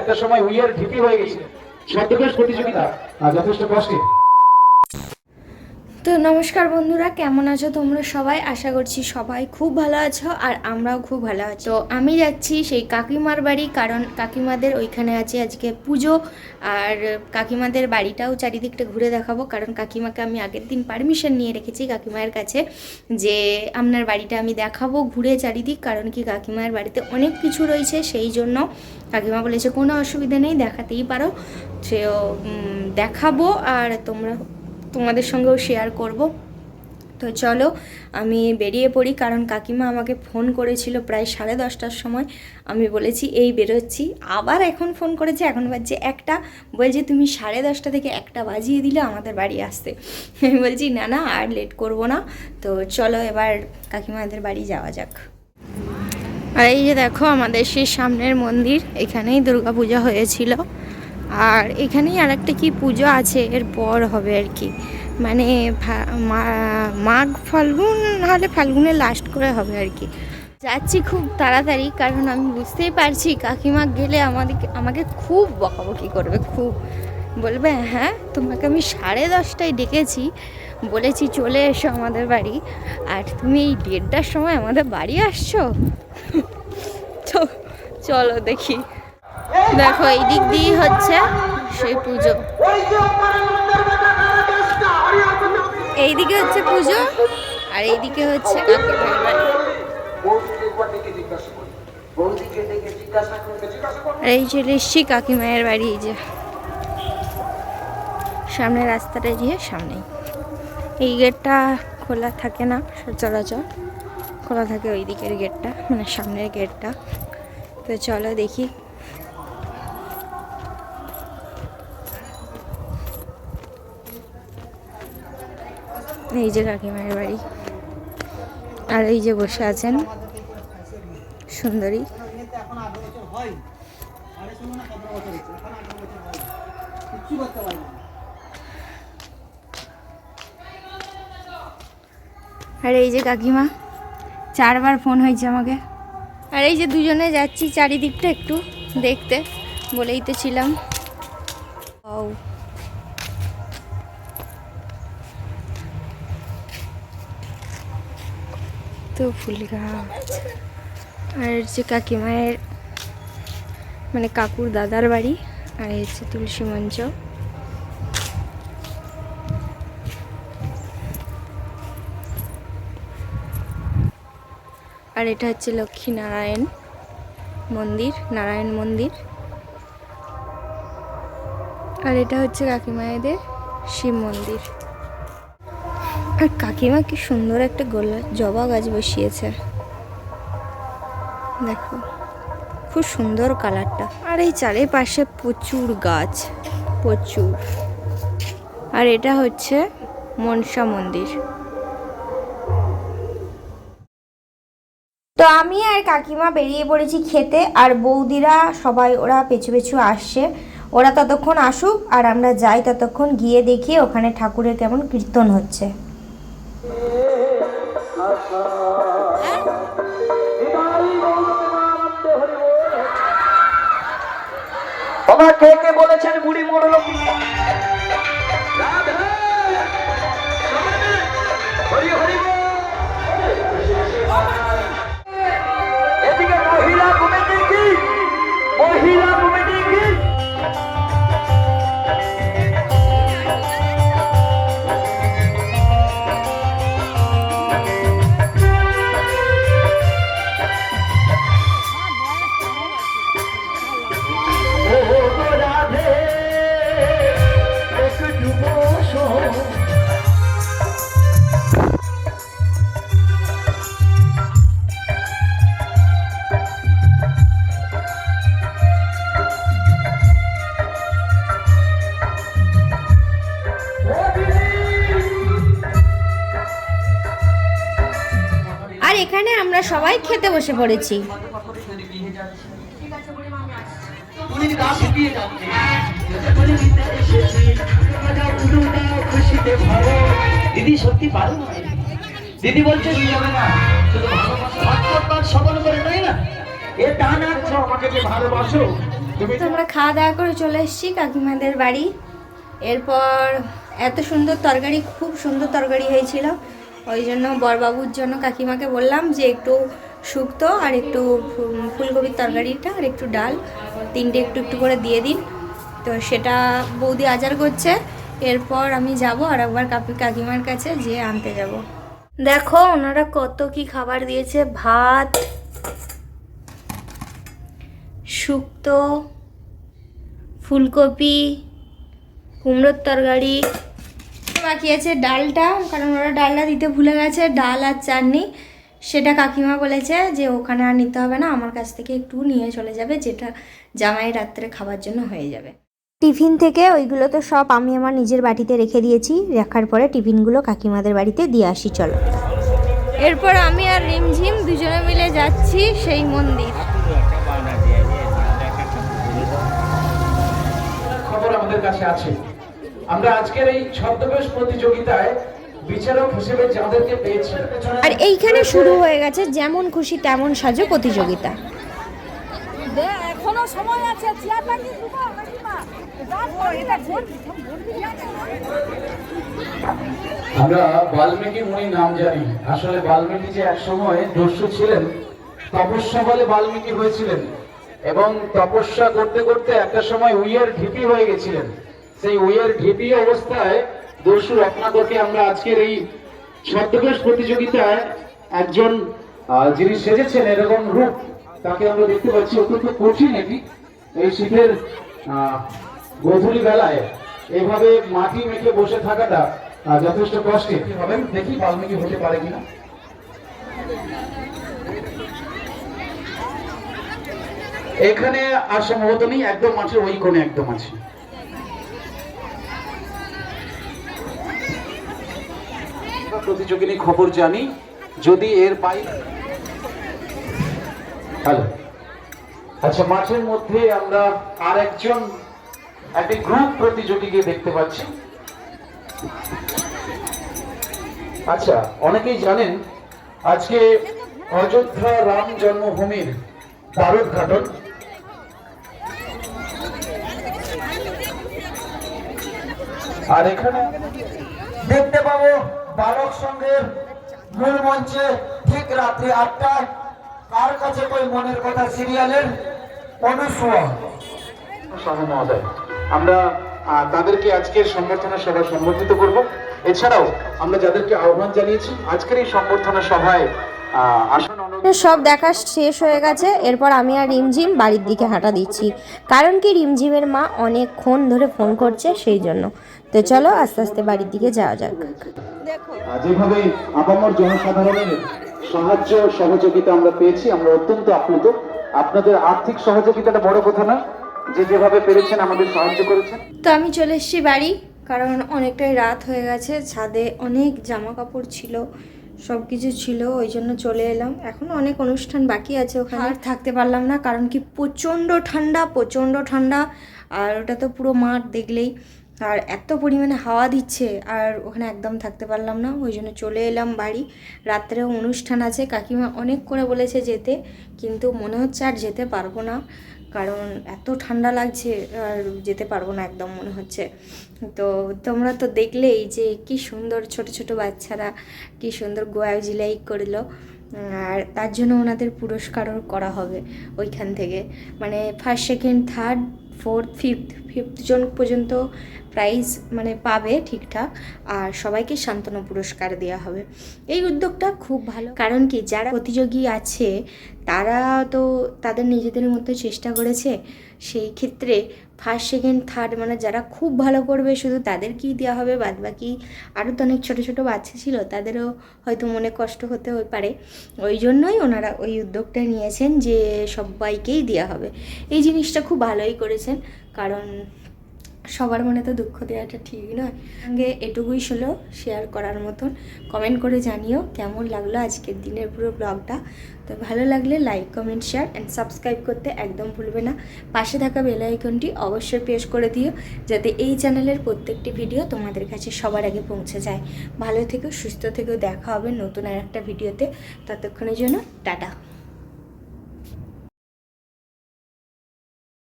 একটা সময় উইয়ার ঢিপি হয়ে গেছে। ছদ্মবেশ প্রতিযোগিতা যথেষ্ট কষ্টে। তো নমস্কার বন্ধুরা, কেমন আছো তোমরা সবাই? আশা করছি সবাই খুব ভালো আছো আর আমরাও খুব ভালো আছি। তো আমি যাচ্ছি সেই কাকিমার বাড়ি, কারণ কাকিমাদের ওইখানে আছে আজকে পুজো। আর কাকিমাদের বাড়িটাও চারিদিকটা ঘুরে দেখাবো, কারণ কাকিমাকে আমি আগের দিন পারমিশন নিয়ে রেখেছি কাকিমায়ের কাছে যে আপনার বাড়িটা আমি দেখাবো ঘুরে চারিদিক, কারণ কি কাকিমায়ের বাড়িতে অনেক কিছু রয়েছে, সেই জন্য কাকিমা বলেছে কোনো অসুবিধা নেই, দেখাতেই পারো। সেও দেখাবো আর তোমাদের সঙ্গেও শেয়ার করব। তো চলো আমি বেরিয়ে পড়ি, কারণ কাকিমা আমাকে ফোন করেছিল প্রায় 10:30টার সময়। আমি বলেছি এই বেরোচ্ছি, আবার এখন ফোন করেছে, এখন বাজছে 1টা, বলছে তুমি 10:30 থেকে 1টা বাজিয়ে দিলে আমাদের বাড়ি আসতে। আমি বলছি না না, আর লেট করব না। তো চলো এবার কাকিমাদের বাড়ি যাওয়া যাক। আর এই যে দেখো আমাদের সেই সামনের মন্দির, এখানেই দুর্গাপূজা হয়েছিল। আর এখানেই আর একটা কি পুজো আছে, এরপর হবে আর কি, মানে মাঘ ফাল্গুন, নাহলে ফাল্গুনের লাস্ট করে হবে আর কি। যাচ্ছি খুব তাড়াতাড়ি, কারণ আমি বুঝতেই পারছি কাকিমা গেলে আমাকে খুব বকাবকি করবে, খুব বলবে হ্যাঁ তোমাকে আমি 10:30টায় ডেকেছি, বলেছি চলে এসো আমাদের বাড়ি, আর তুমি এই 1:30টার সময় আমাদের বাড়ি আসছো। তো চলো দেখি। দেখো এই দিক দিয়ে হচ্ছে সেই পুজো, এইদিকে হচ্ছে পুজো আর এইদিকে হচ্ছে কাকিমার বাড়ি। আর এই চলে এসছি কাকিমায়ের বাড়ি, এই যে সামনে রাস্তাটা, দিয়ে সামনেই। এই গেটটা খোলা থাকে না সচরাচর, খোলা থাকে ওই দিকের গেটটা, মানে সামনের গেটটা। তো চলো দেখি। এই যে কাকিমায়ের বাড়ি, আর এই যে বসে আছেন সুন্দরী। আর এই যে কাকিমা, 4বার ফোন হয়েছে আমাকে। আর এই যে দুজনে যাচ্ছি চারিদিকটা একটু দেখতে, বলেই তো ছিলাম। ও তো ফুল গাছ। আর হচ্ছে কাকিমায়ের মানে কাকুর দাদার বাড়ি, আর হচ্ছে তুলসী মঞ্চ। আর এটা হচ্ছে লক্ষ্মী নারায়ণ মন্দির, নারায়ণ মন্দির। আর এটা হচ্ছে কাকিমায়েদের শিব মন্দির। আর কাকিমা কি সুন্দর একটা জবা গাছ বসিয়েছে, দেখো খুব সুন্দর কালারটা। আর এই চারিপাশে প্রচুর গাছ, প্রচুর। আর এটা হচ্ছে মনসা মন্দির। তো আমি আর কাকিমা বেরিয়ে পড়েছি খেতে, আর বৌদিরা সবাই ওরা পেছু পেছু আসছে। ওরা ততক্ষণ আসুক আর আমরা যাই, ততক্ষণ গিয়ে দেখি ওখানে ঠাকুরের কেমন কীর্তন হচ্ছে। বাবা কে কে বলেছেন বুড়ি মরল? হরি হরি এদিকে মহিলা কমিটি কি, মহিলা কমিটি কি? আর এখানে আমরা সবাই খেতে বসে পড়েছি। দিদি সত্যি পারো না, দিদি বলছে শুধু ভালোবাসা সকল করে, তাই না? এ টান আছো আমাকে যে ভালোবাসো, তো আমরা খাওয়া দাওয়া করে চলে এসেছি কাকিমাদের বাড়ি। এরপর এত সুন্দর তরকারি, খুব সুন্দর তরকারি হয়েছিল, ওই জন্য বরবাবুর জন্য কাকিমাকে বললাম যে একটু শুক্তো আর একটু ফুলকপির তরকারিটা আর একটু ডাল, তিনটে একটু একটু করে দিয়ে দিন। তো সেটা বৌদি আচার করছে। এরপর আমি যাব আর একবার কাকিমার কাছে যেয়ে আনতে যাব। দেখো ওনারা কত কি খাবার দিয়েছে, ভাত, শুক্তো, ফুলকপি, কুমড়োর তরকারি, বাকি আছে ডালটা, কারণ ওরা ডালটা দিতে ভুলে গেছে, ডাল আর চাটনি। সেটা কাকিমা বলেছে যে ওখানে আর নিতে হবে না, আমার কাছ থেকে একটু নিয়ে চলে যাবে, যেটা জামাই রাত্রে খাবার জন্য হয়ে যাবে। টিফিন থেকে ওইগুলো তো সব আমি আমার নিজের বাটিতে রেখে দিয়েছি, রাখার পরে টিফিনগুলো কাকিমাদের বাড়িতে দিয়ে আসি। চলো, এরপর আমি আর রিমঝিম দুজনে মিলে যাচ্ছি সেই মন্দির। খবর আমাদের কাছে আছে, আমরা আজকের এই ছদ্মবেশ প্রতিযোগিতায় বিচারক হিসেবে যাদেরকে পেয়েছি, আর এইখানে শুরু হয়ে গেছে যেমন খুশি তেমন সাজো প্রতিযোগিতা। এখনো সময় আছে, চেয়ারটা কি দুটো আমরা বাল্মীকি মুনির নাম জানি। আসলে বাল্মীকি যে এক সময় দস্যু ছিলেন, তপস্যা বলে বাল্মীকি হয়েছিলেন, এবং তপস্যা করতে করতে একটা সময় উইয়ের ঢিপি হয়ে গেছিলেন। সেই উইয়ের ঢিপি অবস্থায় দস্যু রত্নাকরকে আমরা আজকের এই ছদ্মবেশ প্রতিযোগিতায় একজন যিনি সেজেছেন এরকম রূপ, তাকে আমরা দেখতে পাচ্ছি। অত্যন্ত কঠিন এটি, এই শীতের গধূলি বেলায় এভাবে মাটি মেখে বসে থাকাটা যথেষ্ট কষ্টের। হবেন, দেখি বাল্মীকি হতে পারে কিনা। এখানে আর সম্ভবত নেই, একদম মাঠের ওই কোণে একদম আছে। প্রতিযোগিনী খবর জানি, যদি এর বাইরে হ্যালো, আচ্ছা, মাঠের মধ্যে আমরা আর একটি গ্রুপ প্রতিযোগীকে দেখতে পাচ্ছি। আচ্ছা, অনেকেই জানেন আজকে অযোধ্যা রাম জন্মভূমির দ্বারোদ্ঘাটন। আর এখানে দেখতে পাবো বালক সংঘের মূল মঞ্চে ঠিক রাত্রি 8টায় কার কাছে কই মনের কথা সিরিয়ালের অনুসূয়া মহোদয়, আমরা তাদেরকে আজকের সংবর্ধনা সভায় সম্বোধিত করব। এছাড়াও আমরা যাদেরকে আহ্বান জানিয়েছি আজকের এই সংবর্ধনা সভায় সব দেখা শেষ হয়ে গেছে। এরপর আমি আর রিমঝিম বাড়ির দিকে হাঁটা দিচ্ছি, কারণ কি রিমঝিমের মা অনেকক্ষণ ধরে ফোন করছে, সেই জন্য। তো চলো আস্তে আস্তে বাড়ির দিকে যাওয়া যাক। যেভাবে আপামর জনসাধারণের সাহায্য সহযোগিতা আমরা পেয়েছি, আমরা অত্যন্ত আপ্লুত। আপনাদের আর্থিক সহযোগিতাটা বড় কথা না, যেভাবে পেরেছেন আমাদের সাহায্য করেছেন। তো আমি চলে এসেছি বাড়ি, কারণ অনেকটাই রাত হয়ে গেছে, ছাদে অনেক জামা কাপড় ছিল, সব কিছু ছিল, ওই জন্য চলে এলাম। এখন অনেক অনুষ্ঠান বাকি আছে, ওখানে আর থাকতে পারলাম না, কারণ কি প্রচণ্ড ঠান্ডা। আর ওটা তো পুরো মাঠ দেখলেই, আর এত পরিমাণে হাওয়া দিচ্ছে, আর ওখানে একদম থাকতে পারলাম না, ওই জন্য চলে এলাম বাড়ি। রাত্রেও অনুষ্ঠান আছে, কাকিমা অনেক করে বলেছে যেতে, কিন্তু মনে হচ্ছে আর যেতে পারবো না, কারণ এত ঠান্ডা লাগছে, আর যেতে পারবো না একদম মনে হচ্ছে। তো তোমরা তো দেখলেই যে কি সুন্দর ছোট ছোট বাচ্চারা কি সুন্দর গোয়া জিলাই করলো, আর তার জন্য ওনাদের পুরস্কারও করা হবে ওইখান থেকে, মানে first second third fourth fifth জন পর্যন্ত প্রাইজ মানে পাবে ঠিকঠাক, আর সবাইকে সান্ত্বনা পুরস্কার দেওয়া হবে। এই উদ্যোগটা খুব ভালো, কারণ কি যারা প্রতিযোগী আছে তারা তো তাদের নিজেদের মধ্যে চেষ্টা করেছে, সেই ক্ষেত্রে ফার্স্ট সেকেন্ড থার্ড মানে যারা খুব ভালো করবে শুধু তাদেরকেই দেওয়া হবে, বাদ বাকি আরও তো অনেক ছোটো ছোটো বাচ্চা ছিল, তাদেরও হয়তো মনে কষ্ট হতে পারে। ওই জন্যই ওনারা ওই উদ্যোগটা নিয়েছেন যে সবাইকেই দেওয়া হবে। এই জিনিসটা খুব ভালোই করেছেন, কারণ সবার মনে তো দুঃখ দেওয়াটা ঠিক নয়। সঙ্গে এটুকুই ছিল শেয়ার করার মতন। কমেন্ট করে জানিও কেমন লাগলো আজকের দিনের পুরো ব্লগটা। তো ভালো লাগলে like comment share and subscribe করতে একদম ভুলবে না। পাশে থাকা বেল আইকনটি অবশ্যই প্রেস করে দিও, যাতে এই চ্যানেলের প্রত্যেকটি ভিডিও তোমাদের কাছে সবার আগে পৌঁছে যায়। ভালো থেকো, সুস্থ থেকো, দেখা হবে নতুন আর একটা ভিডিওতে। ততক্ষণের জন্য টাটা।